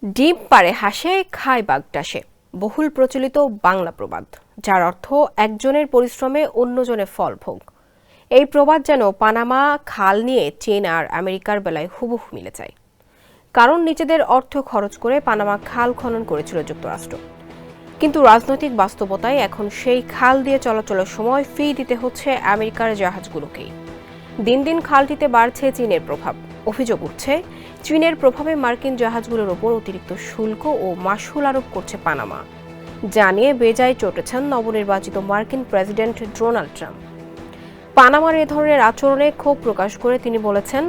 ডিম পাড়ে হাসে খায় বাগডাসে বহুল প্রচলিত বাংলা প্রবাদ, যার অর্থ একজনের পরিশ্রমে অন্যজনের ফল ভোগ। এই প্রবাদ যেন পানামা খাল নিয়ে চীন আর আমেরিকার বেলায় হুবহু মিলে যায়। কারণ নিজেদের অর্থ খরচ করে পানামা খাল খনন করেছিল যুক্তরাষ্ট্র, কিন্তু রাজনৈতিক বাস্তবতায় এখন সেই খাল দিয়ে চলাচলের সময় ফি দিতে হচ্ছে আমেরিকার জাহাজগুলোকেই। দিন দিন খালটিতে বাড়ছে চীনের প্রভাব। অভিযোগ উঠছে, চীনের প্রভাবে মার্কিন জাহাজগুলোর ওপর অতিরিক্ত শুল্ক ও মাশুল আরোপ করছে পানামা, যা নিয়ে বেজায় চটেছেন নবনির্বাচিত মার্কিন প্রেসিডেন্ট ডোনাল্ড ট্রাম্প। পানামার এ ধরনের আচরণে ক্ষোভ প্রকাশ করে তিনি বলেছেন,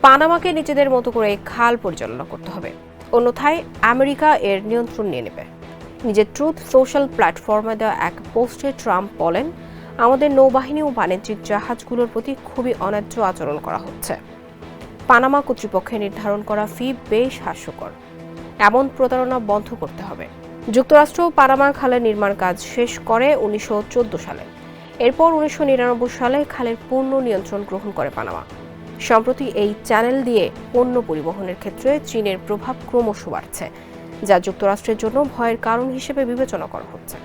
পানামাকে নিজেদের মতো করে খাল পরিচালনা করতে হবে, অন্যথায় আমেরিকা এর নিয়ন্ত্রণ নিয়ে নেবে। নিজের ট্রুথ সোশ্যাল প্ল্যাটফর্মে দেওয়া এক পোস্টে ট্রাম্প বলেন, আমাদের নৌবাহিনী ও বাণিজ্যিক জাহাজগুলোর প্রতি খুবই অন্যায্য আচরণ করা হচ্ছে। পানামা কর্তৃপক্ষের নির্ধারণ করা ফি বেশ হাস্যকর। এমন প্রতারণা বন্ধ করতে হবে। যুক্তরাষ্ট্র পানামা খালের নির্মাণ কাজ শেষ করে 1914 সালে। এরপর 1999 সালে খালের পূর্ণ নিয়ন্ত্রণ গ্রহণ করে পানামা। সম্প্রতি এই চ্যানেল দিয়ে পণ্য পরিবহনের ক্ষেত্রে চীনের প্রভাব ক্রমশ বাড়ছে, যা যুক্তরাষ্ট্রের জন্য ভয়ের কারণ হিসেবে বিবেচনা করা হচ্ছে।